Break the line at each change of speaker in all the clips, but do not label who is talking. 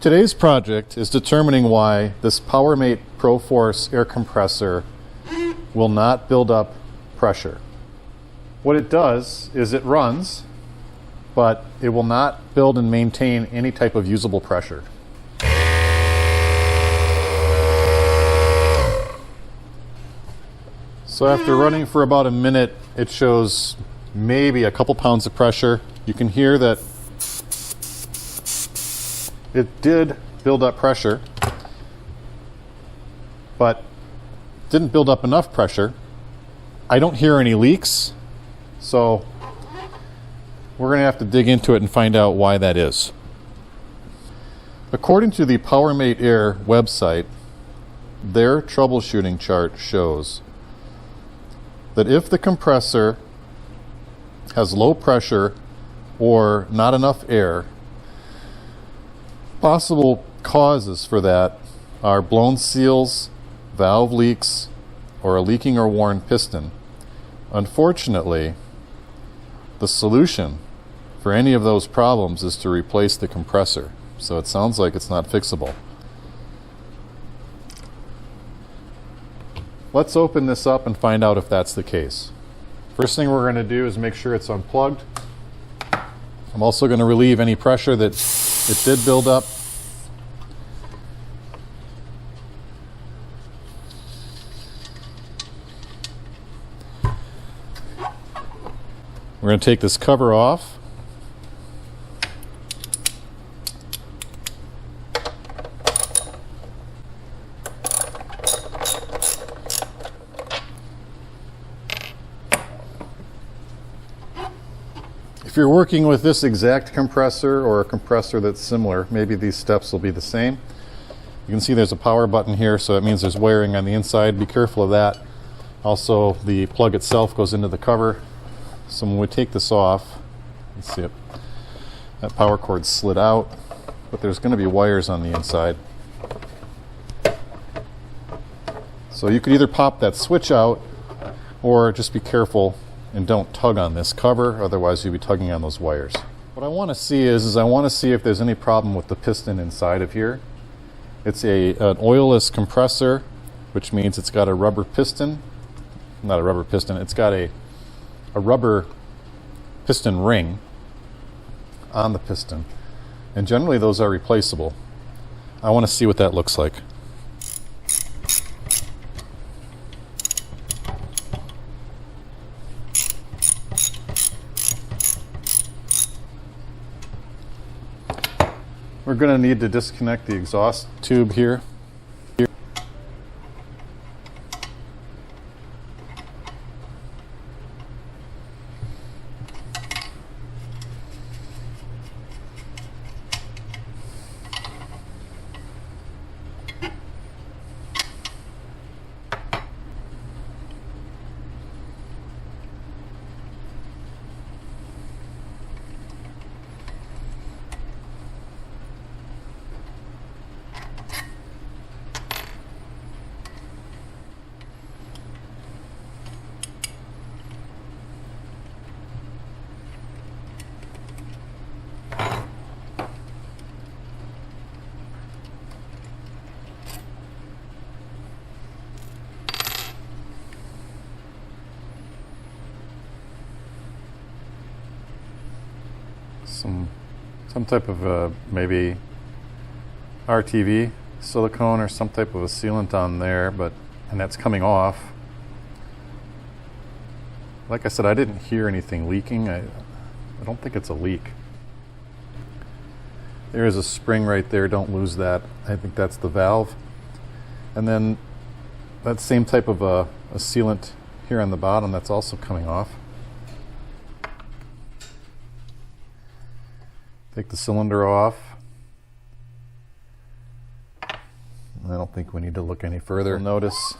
Today's project is determining why this Powermate Pro Force air compressor will not build up pressure. What it does is it runs, but it will not build and maintain any type of usable pressure. So after running for about a minute, it shows maybe a couple pounds of pressure. You can hear that it did build up pressure, but didn't build up enough pressure. I don't hear any leaks, so we're going to have to dig into it and find out why that is. According to the Powermate Air website, their troubleshooting chart shows that if the compressor has low pressure or not enough air, possible causes for that are blown seals, valve leaks, or a leaking or worn piston. Unfortunately, the solution for any of those problems is to replace the compressor. So it sounds like it's not fixable. Let's open this up and find out if that's the case. First thing we're going to do is make sure it's unplugged. I'm also going to relieve any pressure that it did build up. We're going to take this cover off. If you're working with this exact compressor or a compressor that's similar, maybe these steps will be the same. You can see there's a power button here, so that means there's wiring on the inside. Be careful of that. Also, the plug itself goes into the cover. So when we take this off, let's see it, that power cord slid out, but there's going to be wires on the inside. So you could either pop that switch out or just be careful and don't tug on this cover, otherwise you'll be tugging on those wires. What I want to see is I want to see if there's any problem with the piston inside of here. It's an oilless compressor, which means it's got a rubber piston. Not a rubber piston, it's got a rubber piston ring on the piston. And generally those are replaceable. I want to see what that looks like. We're going to need to disconnect the exhaust tube here. Some type of maybe RTV silicone or some type of a sealant on there, and that's coming off. Like I said, I didn't hear anything leaking. I don't think it's a leak. There is a spring right there, don't lose that. I think that's the valve. And then that same type of a sealant here on the bottom, that's also coming off. Take the cylinder off. I don't think we need to look any further. Notice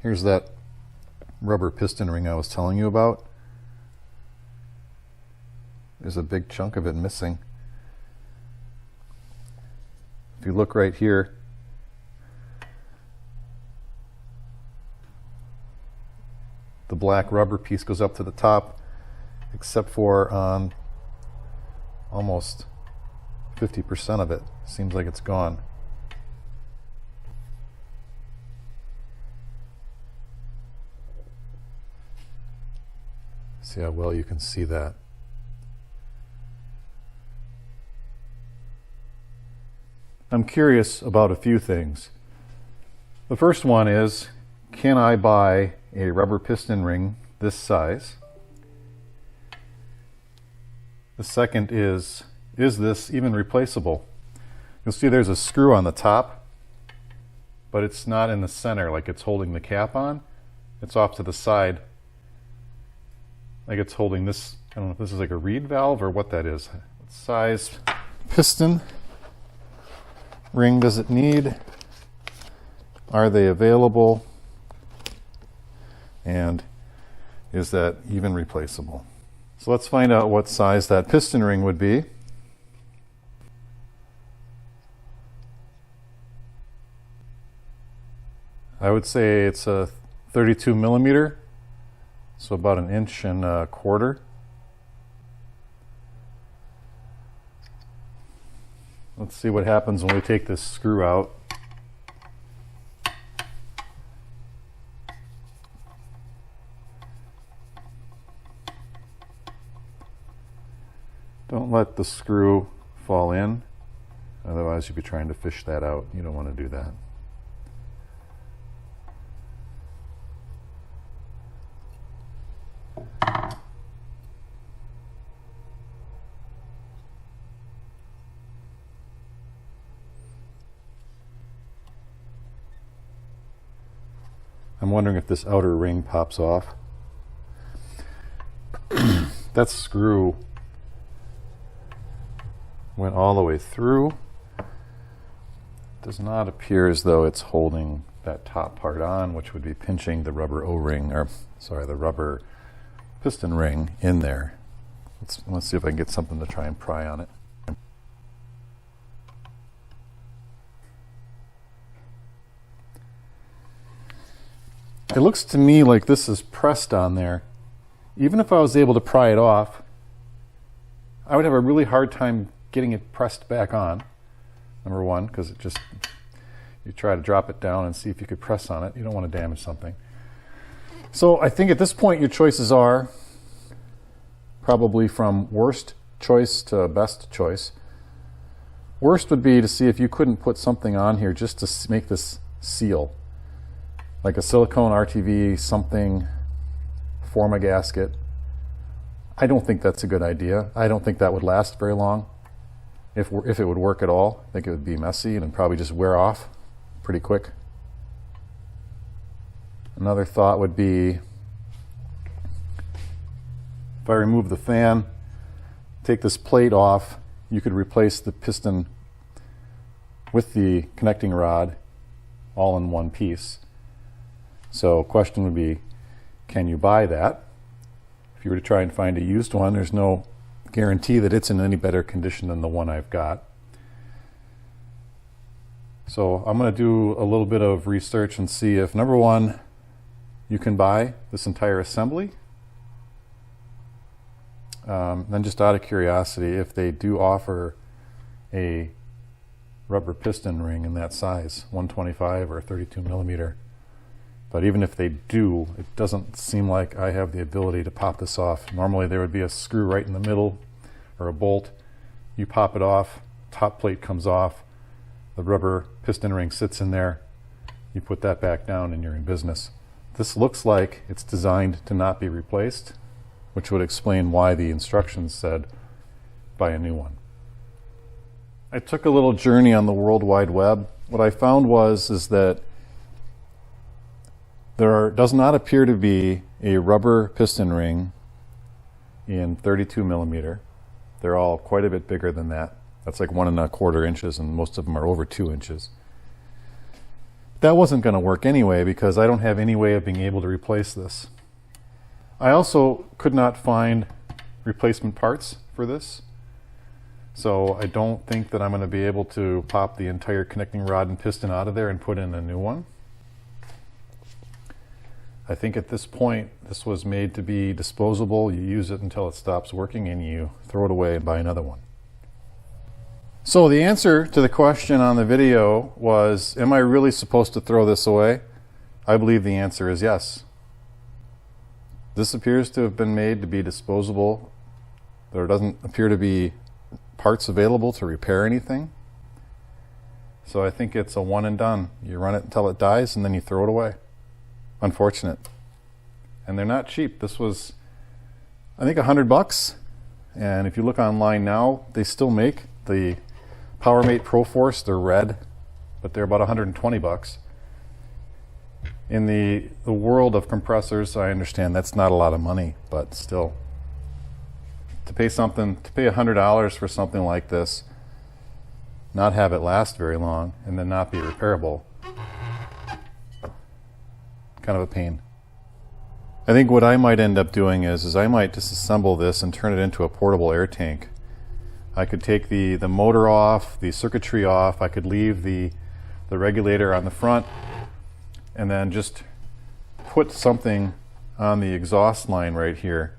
here's that rubber piston ring I was telling you about. There's a big chunk of it missing. If you look right here, the black rubber piece goes up to the top, except for on almost 50% of it. Seems like it's gone. See how well you can see that. I'm curious about a few things. The first one is, can I buy a rubber piston ring this size? The second is this even replaceable? You'll see there's a screw on the top, but it's not in the center like it's holding the cap on. It's off to the side, like it's holding this. I don't know if this is like a reed valve or what that is. What size piston ring does it need? Are they available? And is that even replaceable? So let's find out what size that piston ring would be. I would say it's a 32 millimeter, so about 1.25 inches. Let's see what happens when we take this screw out. Don't let the screw fall in, otherwise you'll be trying to fish that out. You don't want to do that. I'm wondering if this outer ring pops off. That screw went all the way through. Does not appear as though it's holding that top part on, which would be pinching the rubber O-ring, or sorry, the rubber piston ring in there. Let's see if I can get something to try and pry on it. It looks to me like this is pressed on there. Even if I was able to pry it off, I would have a really hard time getting it pressed back on, number one, because it just, you try to drop it down and see if you could press on it. You don't want to damage something. So I think at this point your choices are probably from worst choice to best choice. Worst would be to see if you couldn't put something on here just to make this seal. Like a silicone RTV, something, form a gasket. I don't think that's a good idea. I don't think that would last very long. If it would work at all, I think it would be messy and probably just wear off pretty quick. Another thought would be, if I remove the fan, take this plate off, you could replace the piston with the connecting rod all in one piece. So question would be, can you buy that? If you were to try and find a used one, there's no guarantee that it's in any better condition than the one I've got. So I'm going to do a little bit of research and see if, number one, you can buy this entire assembly. Then just out of curiosity, if they do offer a rubber piston ring in that size, 125 or 32 millimeter. But even if they do, it doesn't seem like I have the ability to pop this off. Normally there would be a screw right in the middle or a bolt. You pop it off, top plate comes off, the rubber piston ring sits in there, you put that back down and you're in business. This looks like it's designed to not be replaced, which would explain why the instructions said buy a new one. I took a little journey on the World Wide Web. What I found is that there does not appear to be a rubber piston ring in 32 millimeter. They're all quite a bit bigger than that. That's like 1.25 inches, and most of them are over 2 inches. That wasn't going to work anyway because I don't have any way of being able to replace this. I also could not find replacement parts for this. So I don't think that I'm going to be able to pop the entire connecting rod and piston out of there and put in a new one. I think at this point, this was made to be disposable. You use it until it stops working and you throw it away and buy another one. So the answer to the question on the video was, am I really supposed to throw this away? I believe the answer is yes. This appears to have been made to be disposable. There doesn't appear to be parts available to repair anything. So I think it's a one and done. You run it until it dies and then you throw it away. Unfortunate. And they're not cheap. This was, I think, $100. And if you look online now, they still make the Powermate Pro Force. They're red, but they're about $120. In the world of compressors, I understand that's not a lot of money, but still, to pay $100 for something like this, not have it last very long, and then not be repairable, kind of a pain. I think what I might end up doing is I might disassemble this and turn it into a portable air tank. I could take the motor off, the circuitry off, I could leave the regulator on the front, and then just put something on the exhaust line right here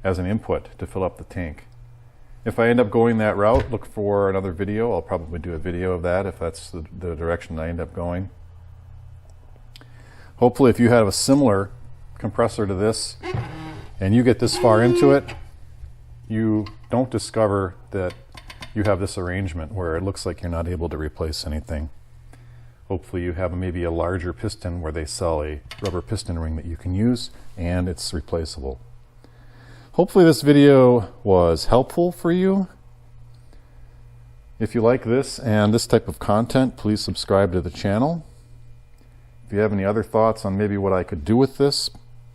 as an input to fill up the tank. If I end up going that route, look for another video. I'll probably do a video of that if that's the direction I end up going. Hopefully, if you have a similar compressor to this and you get this far into it, you don't discover that you have this arrangement where it looks like you're not able to replace anything. Hopefully you have maybe a larger piston where they sell a rubber piston ring that you can use and it's replaceable. Hopefully this video was helpful for you. If you like this and this type of content, please subscribe to the channel. If you have any other thoughts on maybe what I could do with this,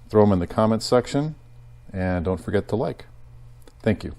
throw them in the comments section, and don't forget to like. Thank you.